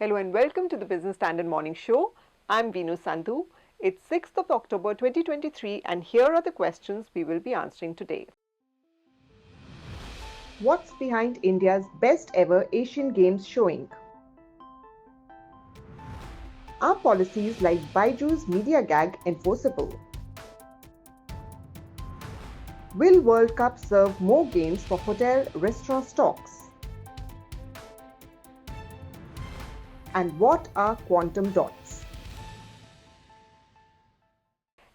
Hello and welcome to the Business Standard Morning Show. I'm Veenu Sandhu. It's 6th of October 2023 and here are the questions we will be answering today. What's behind India's best ever Asian Games showing? Are policies like Byju's media gag enforceable? Will World Cup serve more gains for hotel restaurant stocks? And what are quantum dots?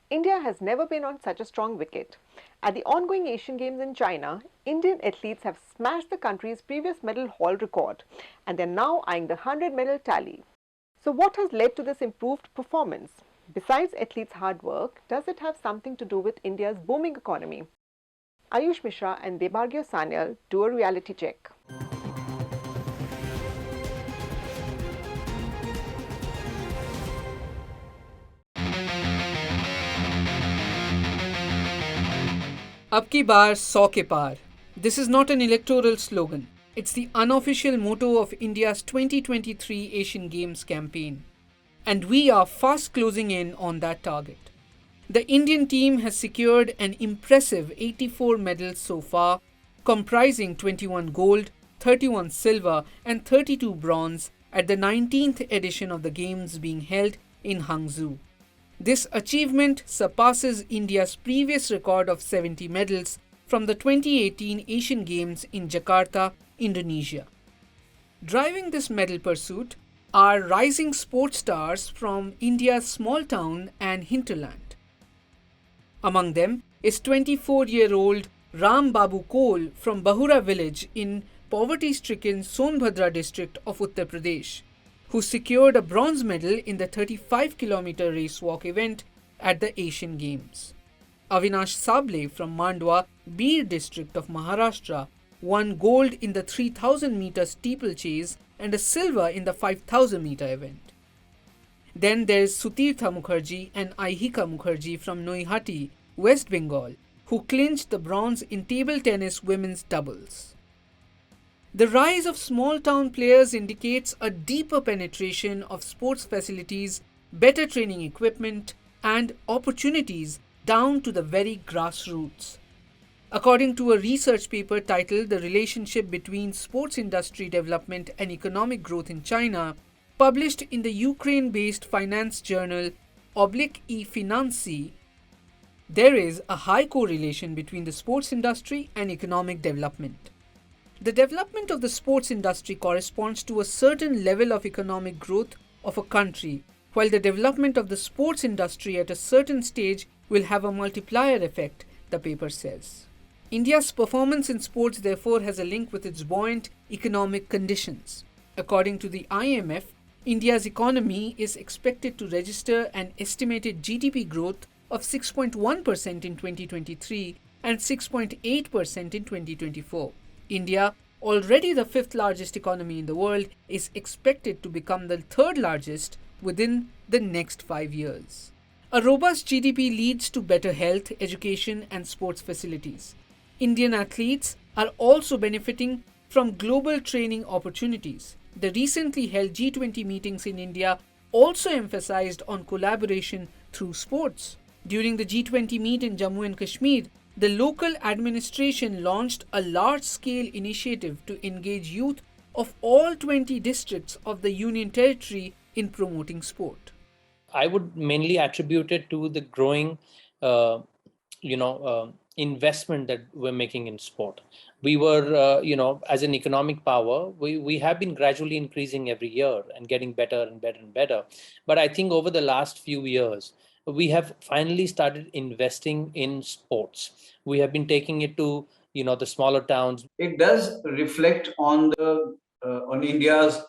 India has never been on such a strong wicket. At the ongoing Asian Games in China, Indian athletes have smashed the country's previous medal haul record and they're now eyeing the 100-medal tally. So what has led to this improved performance? Besides athletes' hard work, does it have something to do with India's booming economy? Ayush Mishra and Debagyo Sanyal do a reality check. Ab ki baar 100 ke paar. This is not an electoral slogan. It's the unofficial motto of India's 2023 Asian Games campaign. And we are fast closing in on that target. The Indian team has secured an impressive 84 medals so far, comprising 21 gold, 31 silver and 32 bronze at the 19th edition of the Games being held in Hangzhou. This achievement surpasses India's previous record of 70 medals from the 2018 Asian Games in Jakarta, Indonesia. Driving this medal pursuit are rising sports stars from India's small town and hinterland. Among them is 24-year-old Ram Babu Kol from Bahura village in poverty-stricken Sonbhadra district of Uttar Pradesh, who secured a bronze medal in the 35-kilometer race walk event at the Asian Games. Avinash Sable from Mandwa, Bir district of Maharashtra, won gold in the 3,000-meter steeplechase and a silver in the 5,000-meter event. Then there is Sutirtha Mukherjee and Aihika Mukherjee from Noihati, West Bengal, who clinched the bronze in table tennis women's doubles. The rise of small-town players indicates a deeper penetration of sports facilities, better training equipment, and opportunities down to the very grassroots. According to a research paper titled The Relationship Between Sports Industry Development and Economic Growth in China, published in the Ukraine-based finance journal /e-Financy, there is a high correlation between the sports industry and economic development. The development of the sports industry corresponds to a certain level of economic growth of a country, while the development of the sports industry at a certain stage will have a multiplier effect, the paper says. India's performance in sports therefore has a link with its buoyant economic conditions. According to the IMF, India's economy is expected to register an estimated GDP growth of 6.1% in 2023 and 6.8% in 2024. India, already the fifth largest economy in the world, is expected to become the third largest within the next 5 years. A robust GDP leads to better health, education, and sports facilities. Indian athletes are also benefiting from global training opportunities. The recently held G20 meetings in India also emphasized on collaboration through sports. During the G20 meet in Jammu and Kashmir, the local administration launched a large-scale initiative to engage youth of all 20 districts of the Union Territory in promoting sport. I would mainly attribute it to the growing, investment that we're making in sport. We were, as an economic power, we have been gradually increasing every year and getting better and better and better. But I think over the last few years, we have finally started investing in sports. We have been taking it to, the smaller towns. It does reflect on on India's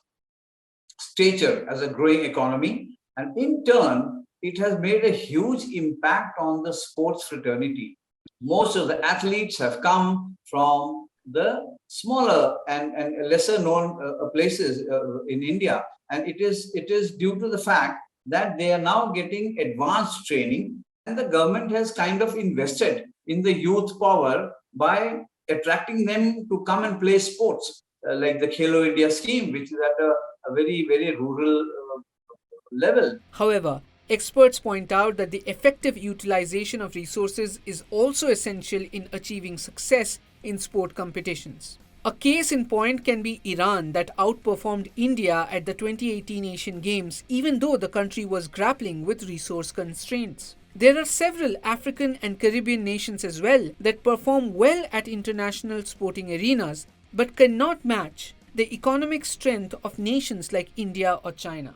stature as a growing economy, and in turn, it has made a huge impact on the sports fraternity. Most of the athletes have come from the smaller and lesser known places in India, and it is due to the fact that they are now getting advanced training, and the government has kind of invested in the youth power by attracting them to come and play sports, like the Khelo India scheme, which is at a a very, very rural level. However, experts point out that the effective utilization of resources is also essential in achieving success in sport competitions. A case in point can be Iran, that outperformed India at the 2018 Asian Games even though the country was grappling with resource constraints. There are several African and Caribbean nations as well that perform well at international sporting arenas but cannot match the economic strength of nations like India or China.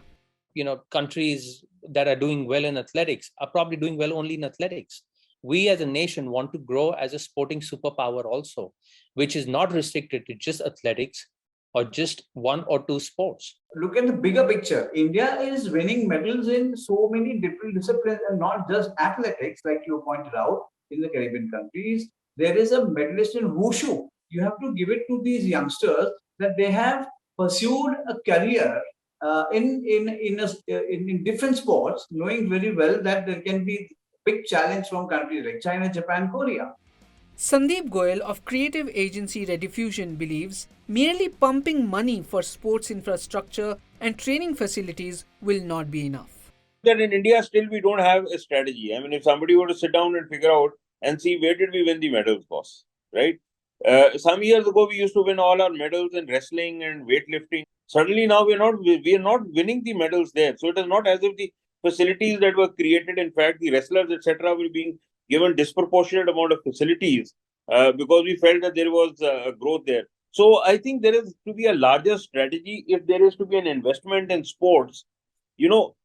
Countries that are doing well in athletics are probably doing well only in athletics. We as a nation want to grow as a sporting superpower also, which is not restricted to just athletics or just one or two sports. Look at the bigger picture. India is winning medals in so many different disciplines, and not just athletics, like you pointed out. In the Caribbean countries, there is a medalist in wushu. You have to give it to these youngsters that they have pursued a career in different sports, knowing very well that there can be big challenge from countries like China, Japan, Korea. Sandeep Goyal of creative agency Rediffusion believes merely pumping money for sports infrastructure and training facilities will not be enough. That in India, still we don't have a strategy. I mean, if somebody were to sit down and figure out and see where did we win the medals, boss, right? Some years ago, we used to win all our medals in wrestling and weightlifting. Suddenly now we are not winning the medals there. So it is not as if the facilities that were created, in fact, the wrestlers, etc., were being given disproportionate amount of facilities because we felt that there was growth there. So I think there is to be a larger strategy if there is to be an investment in sports.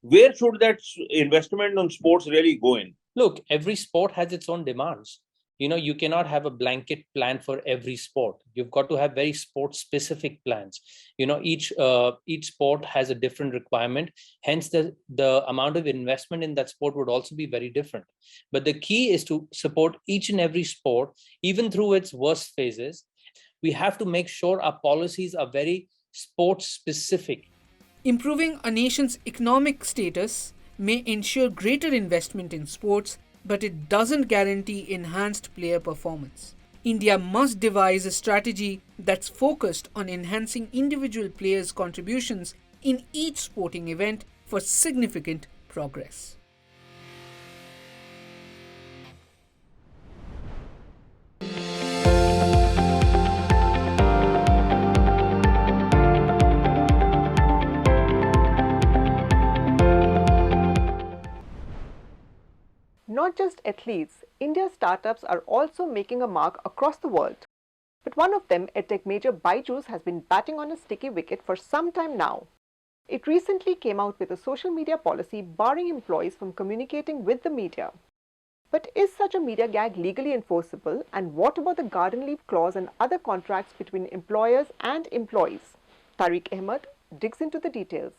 Where should that investment on sports really go in? Look, every sport has its own demands. You cannot have a blanket plan for every sport. You've got to have very sport specific plans. Each sport has a different requirement. Hence, the amount of investment in that sport would also be very different. But the key is to support each and every sport, even through its worst phases. We have to make sure our policies are very sport specific. Improving a nation's economic status may ensure greater investment in sports, but it doesn't guarantee enhanced player performance. India must devise a strategy that's focused on enhancing individual players' contributions in each sporting event for significant progress. Not just athletes, India's startups are also making a mark across the world. But one of them, edtech major Byju, has been batting on a sticky wicket for some time now. It recently came out with a social media policy barring employees from communicating with the media. But is such a media gag legally enforceable, and what about the garden leave clause and other contracts between employers and employees? Tariq Ahmed digs into the details.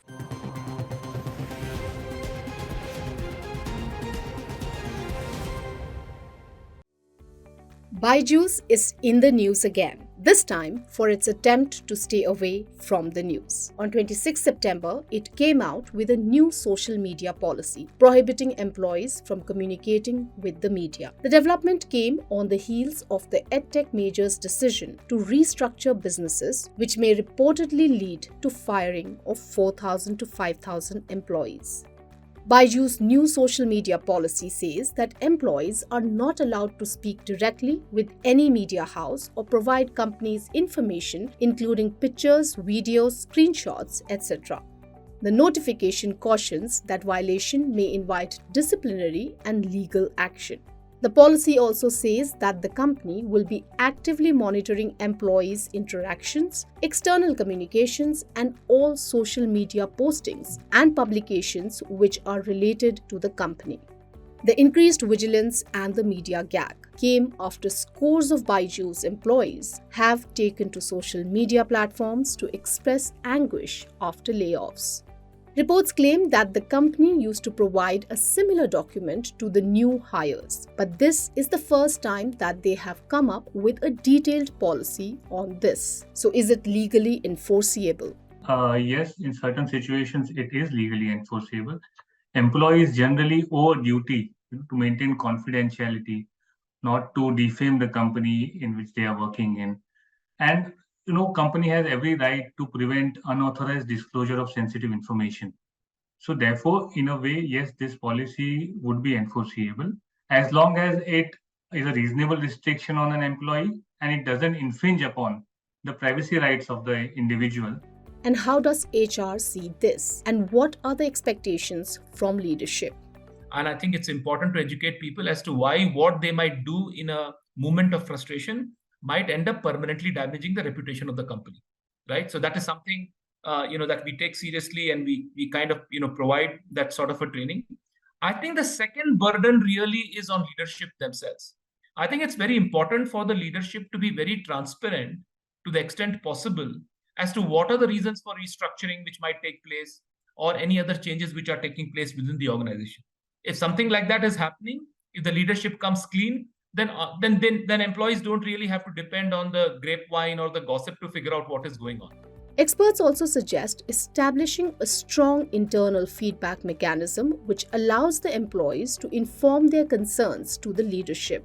Byju is in the news again, this time for its attempt to stay away from the news. On 26 September, it came out with a new social media policy prohibiting employees from communicating with the media. The development came on the heels of the edtech major's decision to restructure businesses, which may reportedly lead to firing of 4,000 to 5,000 employees. Byju's new social media policy says that employees are not allowed to speak directly with any media house or provide companies information including pictures, videos, screenshots, etc. The notification cautions that violation may invite disciplinary and legal action. The policy also says that the company will be actively monitoring employees' interactions, external communications, and all social media postings and publications which are related to the company. The increased vigilance and the media gag came after scores of Byju's employees have taken to social media platforms to express anguish after layoffs. Reports claim that the company used to provide a similar document to the new hires, but this is the first time that they have come up with a detailed policy on this. So is it legally enforceable? Yes, in certain situations it is legally enforceable. Employees generally owe a duty to maintain confidentiality, not to defame the company in which they are working in. And company has every right to prevent unauthorized disclosure of sensitive information. So therefore, in a way, yes, this policy would be enforceable as long as it is a reasonable restriction on an employee and it doesn't infringe upon the privacy rights of the individual. And how does HR see this? And what are the expectations from leadership? And I think it's important to educate people as to why what they might do in a moment of frustration might end up permanently damaging the reputation of the company, right? So that is something that we take seriously, and we kind of provide that sort of a training. I think the second burden really is on leadership themselves. I think it's very important for the leadership to be very transparent to the extent possible as to what are the reasons for restructuring which might take place, or any other changes which are taking place within the organization. If something like that is happening, if the leadership comes clean, then employees don't really have to depend on the grapevine or the gossip to figure out what is going on. Experts also suggest establishing a strong internal feedback mechanism which allows the employees to inform their concerns to the leadership.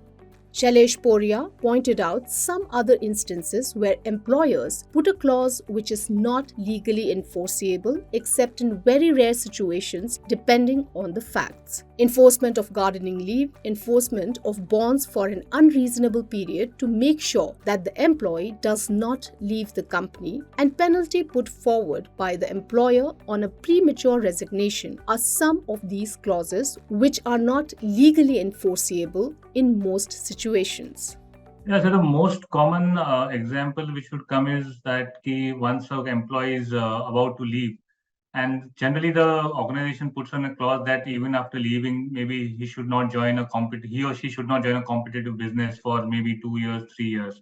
Shailesh Poria pointed out some other instances where employers put a clause which is not legally enforceable except in very rare situations depending on the facts. Enforcement of gardening leave, enforcement of bonds for an unreasonable period to make sure that the employee does not leave the company, and penalty put forward by the employer on a premature resignation are some of these clauses which are not legally enforceable in most situations. Yeah, so the most common example which would come is that once an employee is about to leave, and generally the organization puts on a clause that even after leaving, maybe he or she should not join a competitive business for maybe 2 years, 3 years.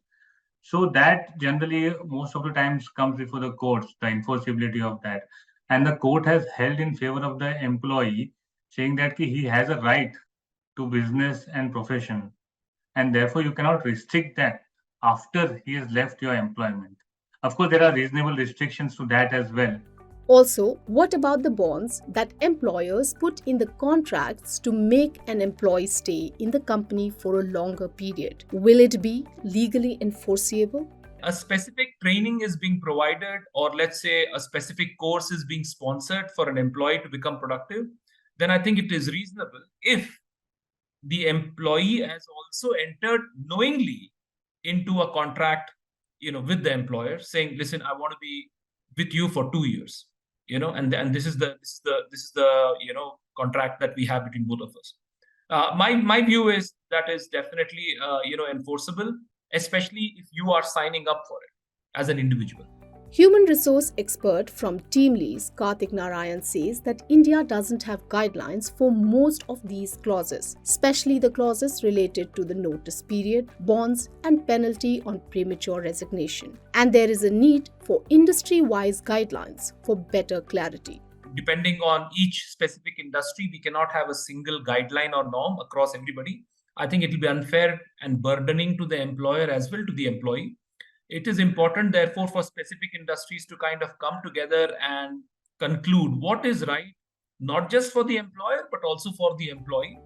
So that generally most of the times comes before the courts, the enforceability of that. And the court has held in favor of the employee, saying that he has a right to business and profession, and therefore you cannot restrict that after he has left your employment. Of course, there are reasonable restrictions to that as well. Also, what about the bonds that employers put in the contracts to make an employee stay in the company for a longer period? Will it be legally enforceable? A specific training is being provided, or let's say a specific course is being sponsored for an employee to become productive, then I think it is reasonable if the employee has also entered knowingly into a contract, with the employer, saying, "Listen, I want to be with you for 2 years." And this is the contract that we have between both of us. My view is that is definitely enforceable, especially if you are signing up for it as an individual. Human resource expert from TeamLease, Karthik Narayan, says that India doesn't have guidelines for most of these clauses, especially the clauses related to the notice period, bonds, and penalty on premature resignation. And there is a need for industry-wise guidelines for better clarity. Depending on each specific industry, we cannot have a single guideline or norm across everybody. I think it will be unfair and burdening to the employer as well to the employee. It is important, therefore, for specific industries to kind of come together and conclude what is right, not just for the employer, but also for the employee.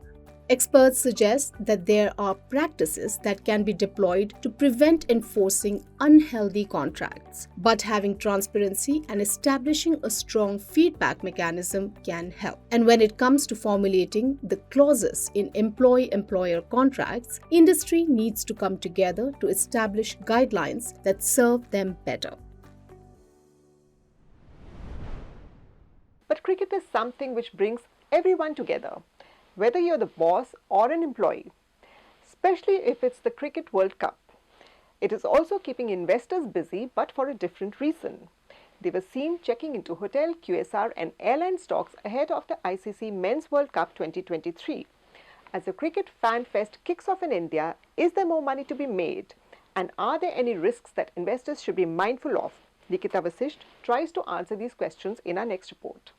Experts suggest that there are practices that can be deployed to prevent enforcing unhealthy contracts, but having transparency and establishing a strong feedback mechanism can help. And when it comes to formulating the clauses in employee-employer contracts, industry needs to come together to establish guidelines that serve them better. But cricket is something which brings everyone together, whether you're the boss or an employee, especially if it's the Cricket World Cup. It is also keeping investors busy, but for a different reason. They were seen checking into hotel, QSR and airline stocks ahead of the ICC Men's World Cup 2023. As the Cricket Fan Fest kicks off in India, is there more money to be made? And are there any risks that investors should be mindful of? Nikita Vasisht tries to answer these questions in our next report.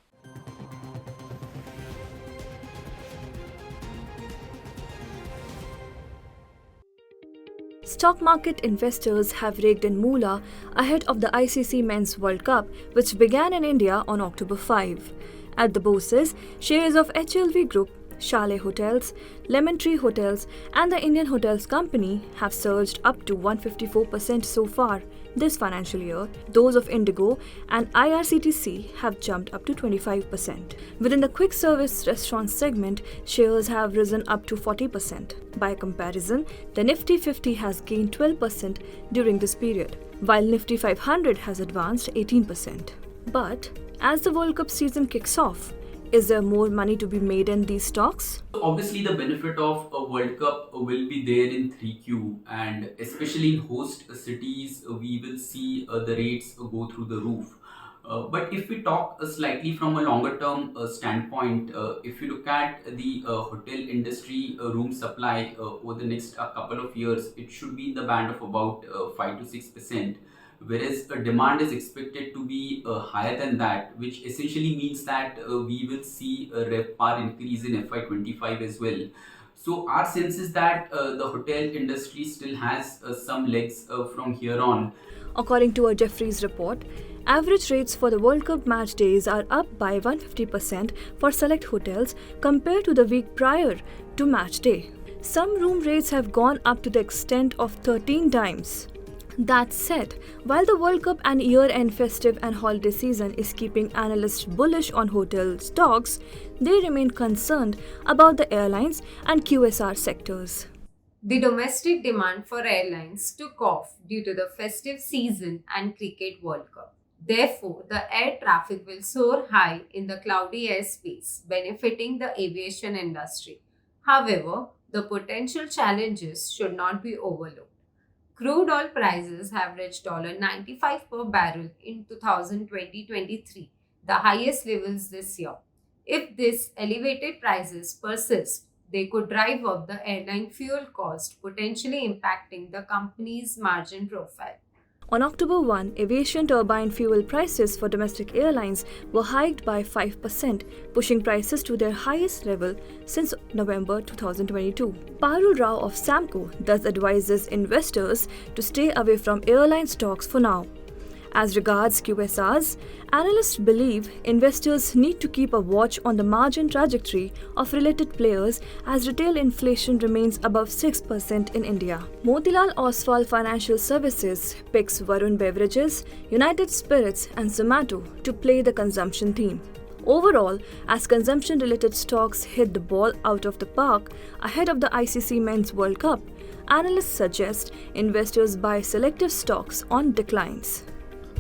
Stock market investors have raked in moolah ahead of the ICC Men's World Cup, which began in India on October 5. At the bourses, shares of HLV Group, Chalet Hotels, Lemon Tree Hotels and the Indian Hotels Company have surged up to 154% so far, This financial year, those of Indigo and IRCTC have jumped up to 25%. Within the quick service restaurant segment, shares have risen up to 40%. By comparison, the Nifty 50 has gained 12% during this period, while Nifty 500 has advanced 18%. But as the World Cup season kicks off, is there more money to be made in these stocks? Obviously, the benefit of a World Cup will be there in 3Q, and especially in host cities, we will see the rates go through the roof. But if we talk slightly from a longer term standpoint, if you look at the hotel industry room supply over the next couple of years, it should be in the band of about 5 to 6%, whereas demand is expected to be higher than that, which essentially means that we will see a RevPAR increase in FY25 as well. So our sense is that the hotel industry still has some legs from here on. According to a Jefferies report, average rates for the World Cup match days are up by 150% for select hotels compared to the week prior to match day. Some room rates have gone up to the extent of 13 times. That said, while the World Cup and year-end festive and holiday season is keeping analysts bullish on hotel stocks, they remain concerned about the airlines and QSR sectors. The domestic demand for airlines took off due to the festive season and Cricket World Cup. Therefore, the air traffic will soar high in the cloudy airspace, benefiting the aviation industry. However, the potential challenges should not be overlooked. Crude oil prices have reached $95 per barrel in 2020-23, the highest levels this year. If these elevated prices persist, they could drive up the airline fuel cost, potentially impacting the company's margin profile. On October 1, aviation turbine fuel prices for domestic airlines were hiked by 5%, pushing prices to their highest level since November 2022. Parul Rao of Samco thus advises investors to stay away from airline stocks for now. As regards QSRs, analysts believe investors need to keep a watch on the margin trajectory of related players as retail inflation remains above 6% in India. Motilal Oswal Financial Services picks Varun Beverages, United Spirits and Zomato to play the consumption theme. Overall, as consumption-related stocks hit the ball out of the park ahead of the ICC Men's World Cup, analysts suggest investors buy selective stocks on declines.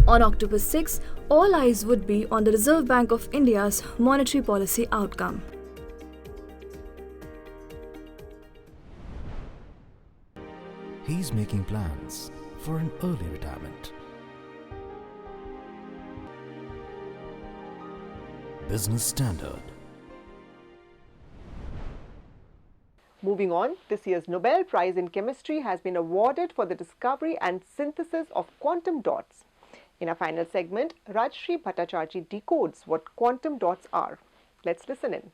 On October 6, all eyes would be on the Reserve Bank of India's monetary policy outcome. He's making plans for an early retirement. Business Standard. Moving on, this year's Nobel Prize in Chemistry has been awarded for the discovery and synthesis of quantum dots. In our final segment, Rajshri Bhattacharjee decodes what quantum dots are. Let's listen in.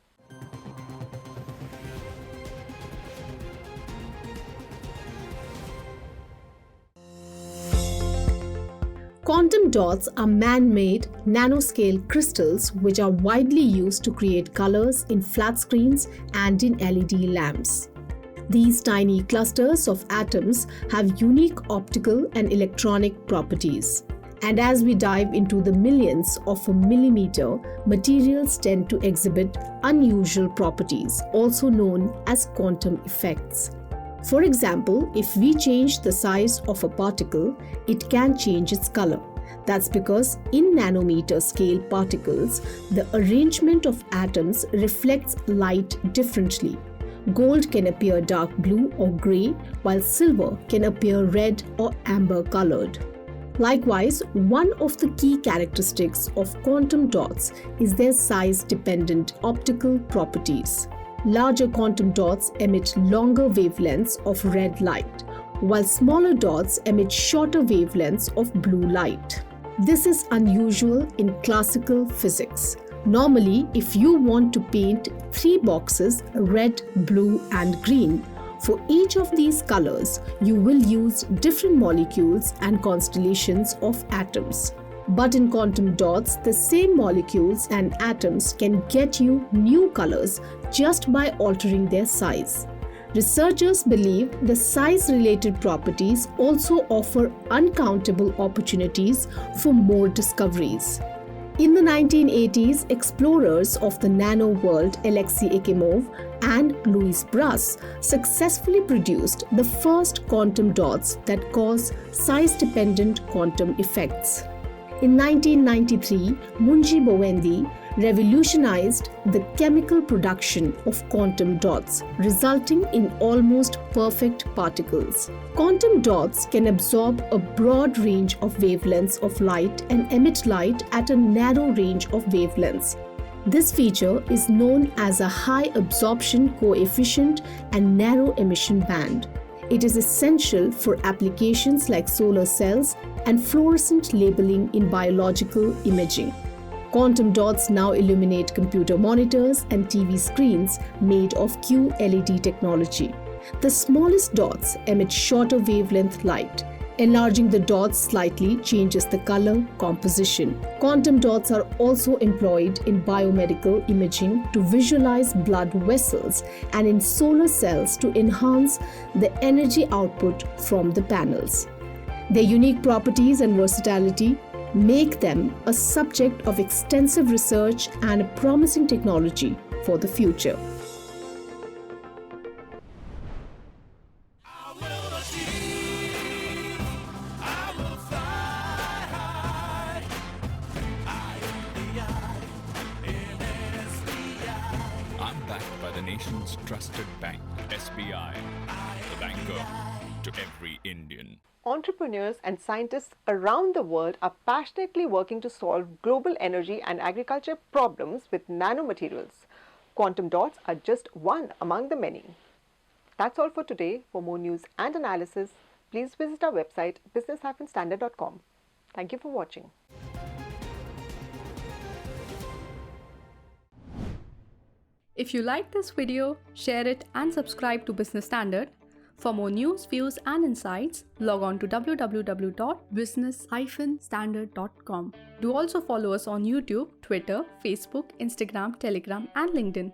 Quantum dots are man-made nanoscale crystals which are widely used to create colors in flat screens and in LED lamps. These tiny clusters of atoms have unique optical and electronic properties. And as we dive into the millionths of a millimeter, materials tend to exhibit unusual properties, also known as quantum effects. For example, if we change the size of a particle, it can change its color. That's because in nanometer scale particles, the arrangement of atoms reflects light differently. Gold can appear dark blue or grey, while silver can appear red or amber colored. Likewise, one of the key characteristics of quantum dots is their size-dependent optical properties. Larger quantum dots emit longer wavelengths of red light, while smaller dots emit shorter wavelengths of blue light. This is unusual in classical physics. Normally, if you want to paint 3 boxes, red, blue and green, for each of these colors, you will use different molecules and constellations of atoms. But in quantum dots, the same molecules and atoms can get you new colors just by altering their size. Researchers believe the size-related properties also offer uncountable opportunities for more discoveries. In the 1980s, explorers of the nano world Alexei Ekimov and Louis Brass successfully produced the first quantum dots that cause size-dependent quantum effects. In 1993, Munji Bowendi revolutionized the chemical production of quantum dots, resulting in almost perfect particles. Quantum dots can absorb a broad range of wavelengths of light and emit light at a narrow range of wavelengths. This feature is known as a high absorption coefficient and narrow emission band. It is essential for applications like solar cells and fluorescent labeling in biological imaging. Quantum dots now illuminate computer monitors and TV screens made of QLED technology. The smallest dots emit shorter wavelength light. Enlarging the dots slightly changes the color composition. Quantum dots are also employed in biomedical imaging to visualize blood vessels and in solar cells to enhance the energy output from the panels. Their unique properties and versatility make them a subject of extensive research and a promising technology for the future. I'm backed by the nation's trusted bank, SBI, the banker to every Indian. Entrepreneurs and scientists around the world are passionately working to solve global energy and agriculture problems with nanomaterials. Quantum dots are just one among the many. That's all for today. For more news and analysis, please visit our website business-standard.com. Thank you for watching. If you like this video, share it and subscribe to Business Standard. For more news, views and insights, log on to www.business-standard.com. Do also follow us on YouTube, Twitter, Facebook, Instagram, Telegram and LinkedIn.